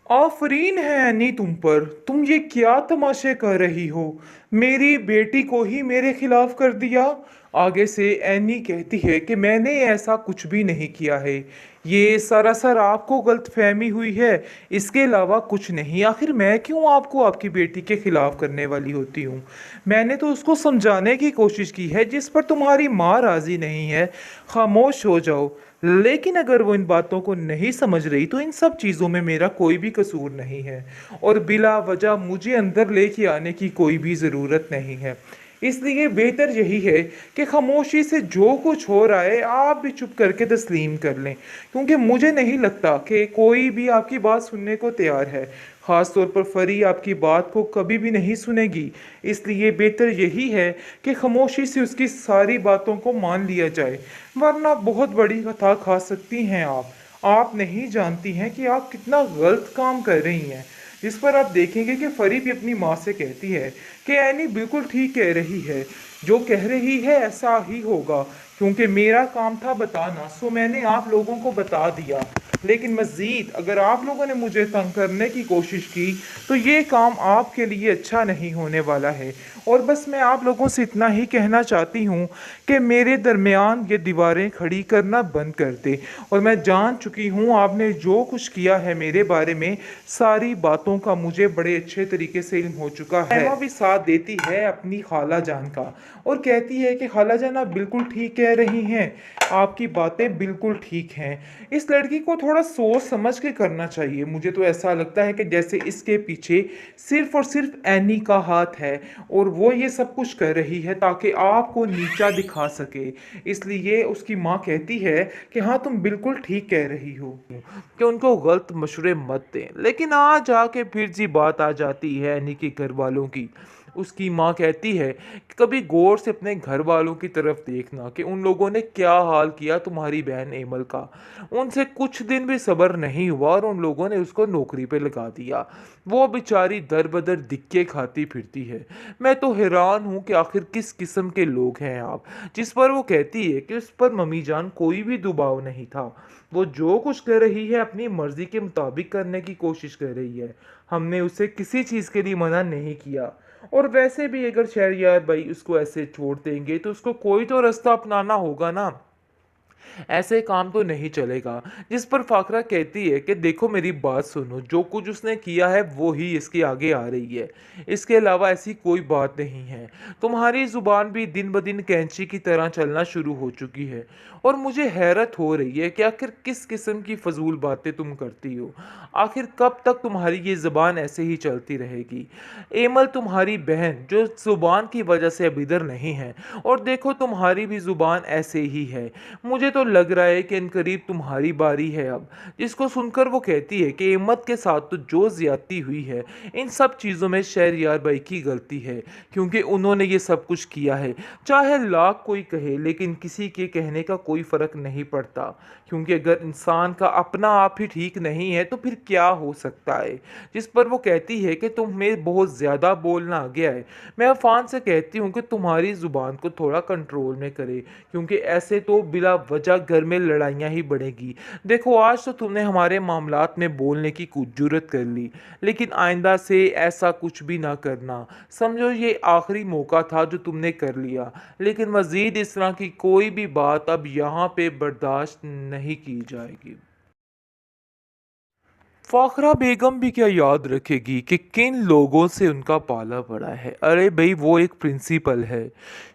आफरीन है एनी तुम पर। तुम ये क्या तमाशे कर रही हो? मेरी बेटी को ही मेरे खिलाफ कर दिया। आगे से एनी कहती है कि मैंने ऐसा कुछ भी नहीं किया है। ये सरासर आपको गलतफहमी हुई है, इसके अलावा कुछ नहीं। आखिर मैं क्यों आपको आपकी बेटी के खिलाफ करने वाली होती हूँ? मैंने तो उसको समझाने की कोशिश की है, जिस पर तुम्हारी माँ राजी नहीं है। खामोश हो जाओ। लेकिन अगर वो इन बातों को नहीं समझ रही तो इन सब चीज़ों में मेरा कोई भी कसूर नहीं है, और बिला वजह मुझे अंदर लेके आने की कोई भी ज़रूरत नहीं है। इसलिए बेहतर यही है कि खामोशी से जो कुछ हो रहा है आप भी चुप करके तस्लीम कर लें, क्योंकि मुझे नहीं लगता कि कोई भी आपकी बात सुनने को तैयार है। ख़ास तौर पर फरी आपकी बात को कभी भी नहीं सुनेगी। इसलिए बेहतर यही है कि खामोशी से उसकी सारी बातों को मान लिया जाए, वरना बहुत बड़ी कथा खा सकती हैं आप। आप नहीं जानती हैं कि आप कितना गलत काम कर रही हैं। जिस पर आप देखेंगे कि फरी भी अपनी माँ से कहती है कि एनी बिल्कुल ठीक कह रही है, जो कह रही है ऐसा ही होगा, क्योंकि मेरा काम था बताना, सो मैंने आप लोगों को बता दिया। लेकिन मज़ीद अगर आप लोगों ने मुझे तंग करने की कोशिश की तो ये काम आपके लिए अच्छा नहीं होने वाला है। और बस मैं आप लोगों से इतना ही कहना चाहती हूँ कि मेरे दरमियान ये दीवारें खड़ी करना बंद कर दे। और मैं जान चुकी हूँ आपने जो कुछ किया है मेरे बारे में, सारी बातों का मुझे बड़े अच्छे तरीके से इल्म हो चुका है। एमा भी साथ देती है अपनी खाला जान का, और कहती है कि खाला जान आप बिल्कुल ठीक कह रही हैं, आपकी बातें बिल्कुल ठीक हैं। इस लड़की को थोड़ा सोच समझ के करना चाहिए। मुझे तो ऐसा लगता है कि जैसे इसके पीछे सिर्फ और सिर्फ एनी का हाथ है, और वो ये सब कुछ कर रही है ताकि आपको नीचा दिखा सके। इसलिए उसकी माँ कहती है कि हाँ तुम बिल्कुल ठीक कह रही हो, कि उनको गलत मशवरे मत दें। लेकिन आज आके फिर जी बात आ जाती है एनी के घर वालों की। उसकी माँ कहती है कि कभी गौर से अपने घर वालों की तरफ देखना कि उन लोगों ने क्या हाल किया तुम्हारी बहन एमल का। उनसे कुछ दिन भी सब्र नहीं हुआ और उन लोगों ने उसको नौकरी पे लगा दिया। वो बेचारी दर बदर दिक्के खाती फिरती है। मैं तो हैरान हूँ कि आखिर किस किस्म के लोग हैं आप। जिस पर वो कहती है कि उस पर मम्मी जान कोई भी दबाव नहीं था, वो जो कुछ कर रही है अपनी मर्जी के मुताबिक करने की कोशिश कर रही है। हमने उसे किसी चीज़ के लिए मना नहीं किया। और वैसे भी अगर शहरयार भाई उसको ऐसे छोड़ देंगे तो उसको कोई तो रास्ता अपनाना होगा ना। ऐसे काम तो नहीं चलेगा। जिस पर फाकरा कहती है कि देखो मेरी बात सुनो, जो कुछ उसने किया है वो ही इसके आगे आ रही है, इसके अलावा ऐसी कोई बात नहीं है। तुम्हारी जुबान भी दिन ब दिन कैंची की तरह चलना शुरू हो चुकी है, और मुझे हैरत हो रही है कि आखिर किस किस्म की फजूल बातें तुम करती हो। आखिर कब तक तुम्हारी ये ज़ुबान ऐसे ही चलती रहेगी? एमल तुम्हारी बहन जो ज़ुबान की वजह से अब इधर नहीं है, और देखो तुम्हारी भी ज़ुबान ऐसे ही है। मुझे तो लग रहा है कि इनकरीब तुम्हारी बारी है अब। जिसको सुनकर वो कहती है कि अहमद के साथ तो जो ज्यादती हुई है, इन सब चीज़ों में शहरयार भाई की गलती है, क्योंकि उन्होंने ये सब कुछ किया है। चाहे लाख कोई कहे, लेकिन किसी के कहने का कोई फ़र्क नहीं पड़ता, क्योंकि अगर इंसान का अपना आप ही ठीक नहीं है तो फिर क्या हो सकता है। जिस पर वो कहती है कि तुम्हें बहुत ज़्यादा बोलना आ गया है। मैं अफान से कहती हूँ कि तुम्हारी ज़ुबान को थोड़ा कंट्रोल में करे, क्योंकि ऐसे तो बिला वजह घर में लड़ाइयाँ ही बढ़ेगी। देखो आज तो तुमने हमारे मामलात में बोलने की कुछ जुर्रत कर ली, लेकिन आइंदा से ऐसा कुछ भी ना करना। समझो ये आखिरी मौका था जो तुमने कर लिया, लेकिन मज़ीद इस तरह की कोई भी बात अब यहाँ पे बर्दाश्त नहीं की जाएगी। फ़ाखरा बेगम भी क्या याद रखेगी कि किन लोगों से उनका पाला पड़ा है। अरे भाई वो एक प्रिंसिपल है।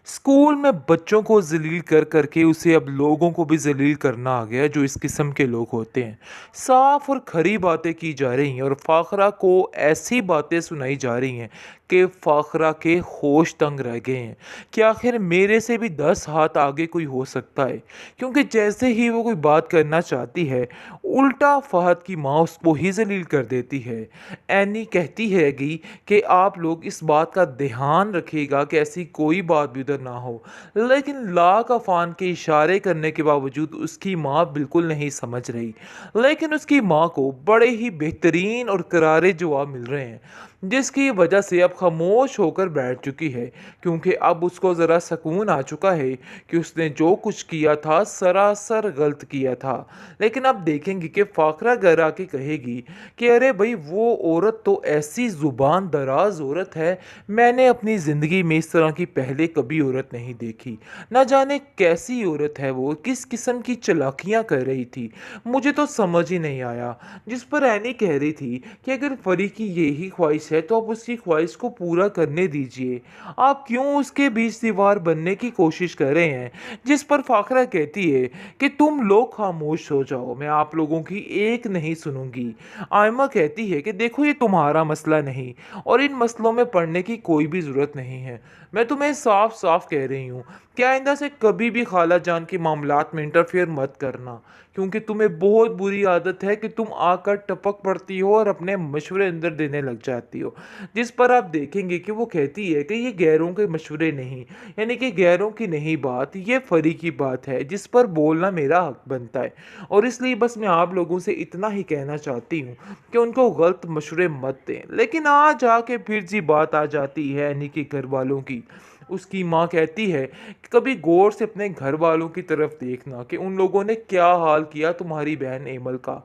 स्कूल में बच्चों को जलील कर करके उसे अब लोगों को भी जलील करना आ गया, जो इस किस्म के लोग होते हैं। साफ और खरी बातें की जा रही हैं और फ़ाखरा को ऐसी बातें सुनाई जा रही हैं कि फ़ाखरा के होश तंग रह गए हैं कि आखिर मेरे से भी 10 हाथ आगे कोई हो सकता है। क्योंकि जैसे ही वो कोई बात करना चाहती है, उल्टा फहद की माँ उसको ही जलील कर देती है। एनी कहती हैगी कि आप लोग इस बात का ध्यान रखिएगा कि ऐसी कोई बात भी उधर ना हो। लेकिन लाख अफान के इशारे करने के बावजूद उसकी माँ बिल्कुल नहीं समझ रही। लेकिन उसकी माँ को बड़े ही बेहतरीन और करारे जवाब मिल रहे हैं। जिसकी वजह से अब खामोश होकर बैठ चुकी है, क्योंकि अब उसको ज़रा सुकून आ चुका है कि उसने जो कुछ किया था सरासर गलत किया था। लेकिन अब देखेंगे कि फाखरा घर आके कहेगी कि अरे भाई वो औरत तो ऐसी ज़ुबान दराज औरत है, मैंने अपनी ज़िंदगी में इस तरह की पहले कभी औरत नहीं देखी। ना जाने कैसी औरत है वो, किस किस्म की चालाकियाँ कर रही थी, मुझे तो समझ ही नहीं आया। जिस पर एनी कह रही थी कि अगर परी की यही ख्वाहिश है तो आप उसकी ख्वाहिश को पूरा करने दीजिए, आप क्यों उसके बीच दीवार बनने की कोशिश कर रहे हैं। जिस पर फाखरा कहती है कि तुम लोग खामोश हो जाओ, मैं आप लोगों की एक नहीं सुनूंगी। आयमा कहती है कि देखो ये तुम्हारा मसला नहीं और इन मसलों में पड़ने की कोई भी ज़रूरत नहीं है। मैं तुम्हें साफ साफ कह रही हूँ कि आइंदा से कभी भी खाला जान के मामलात में इंटरफेयर मत करना, क्योंकि तुम्हें बहुत बुरी आदत है कि तुम आकर टपक पड़ती हो और अपने मशवरे अंदर देने लग जाती हो। जिस पर आप देखेंगे कि वो कहती है कि ये गैरों के मशवरे नहीं, यानी कि गैरों की नहीं बात, ये फरी की बात है जिस पर बोलना मेरा हक बनता है। और इसलिए बस मैं आप लोगों से इतना ही कहना चाहती हूँ कि उनको गलत मशवरे मत दें। लेकिन आज आके फिर जी बात आ जाती है यानी कि घर वालों की। उसकी माँ कहती है कि कभी गौर से अपने घर वालों की तरफ देखना कि उन लोगों ने क्या हाल किया तुम्हारी बहन एमल का।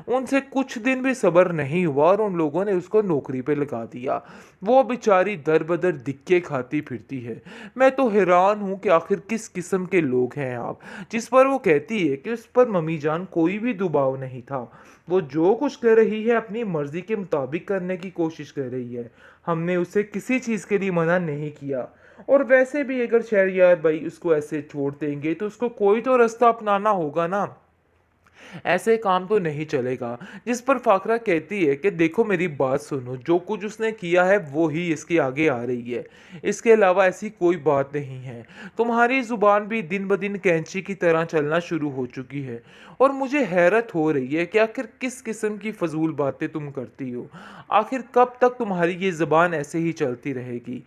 उनसे कुछ दिन भी सब्र नहीं हुआ और उन लोगों ने उसको नौकरी पे लगा दिया। वो बेचारी दर बदर दिक्के खाती फिरती है। मैं तो हैरान हूँ कि आखिर किस किस्म के लोग हैं आप। जिस पर वो कहती है कि उस पर मम्मी जान कोई भी दबाव नहीं था, वो जो कुछ कर रही है अपनी मर्जी के मुताबिक करने की कोशिश कर रही है, हमने उसे किसी चीज़ के लिए मना नहीं किया। और वैसे भी अगर शहरयार भाई उसको ऐसे छोड़ देंगे तो उसको कोई तो रास्ता अपनाना होगा ना, ऐसे काम तो नहीं चलेगा। जिस पर फाकरा कहती है कि देखो मेरी बात सुनो, जो कुछ उसने किया है वो ही इसके आगे आ रही है, इसके अलावा ऐसी कोई बात नहीं है। तुम्हारी जुबान भी दिन ब दिन कैंची की तरह चलना शुरू हो चुकी है और मुझे हैरत हो रही है कि आखिर किस किस्म की फजूल बातें तुम करती हो। आखिर कब तक तुम्हारी ये ज़ुबान ऐसे ही चलती रहेगी।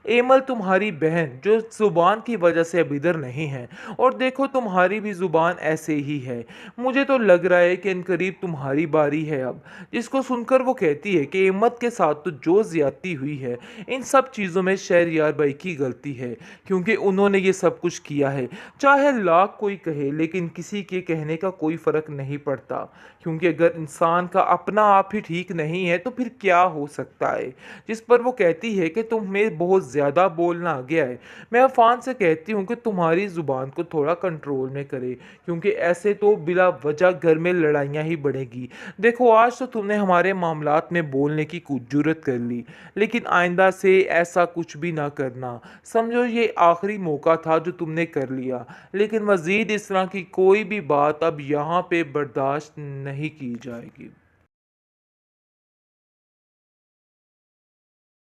एमल तुम्हारी बहन जो ज़ुबान की वजह से अब इधर नहीं है, और देखो तुम्हारी भी ज़ुबान ऐसे ही है। मुझे तो लग रहा है कि इनकरीब तुम्हारी बारी है अब। जिसको सुनकर वो कहती है कि एमत के साथ तो जो ज्यादती हुई है, इन सब चीज़ों में शहरयार भाई की गलती है, क्योंकि उन्होंने ये सब कुछ किया है। चाहे लाख कोई कहे लेकिन किसी के कहने का कोई फ़र्क नहीं पड़ता, क्योंकि अगर इंसान का अपना आप ही ठीक नहीं है तो फिर क्या हो सकता है। जिस पर वो कहती है कि तुम्हें बहुत ज़्यादा बोलना आ गया है, मैं अफान से कहती हूँ कि तुम्हारी ज़ुबान को थोड़ा कंट्रोल में करे, क्योंकि ऐसे तो बिला वजह घर में लड़ाइयाँ ही बढ़ेगी। देखो आज तो तुमने हमारे मामलात में बोलने की कुछ जुर्रत कर ली, लेकिन आइंदा से ऐसा कुछ भी ना करना। समझो ये आखिरी मौका था जो तुमने कर लिया, लेकिन मज़ीद इस तरह की कोई भी बात अब यहाँ पे बर्दाश्त नहीं की जाएगी।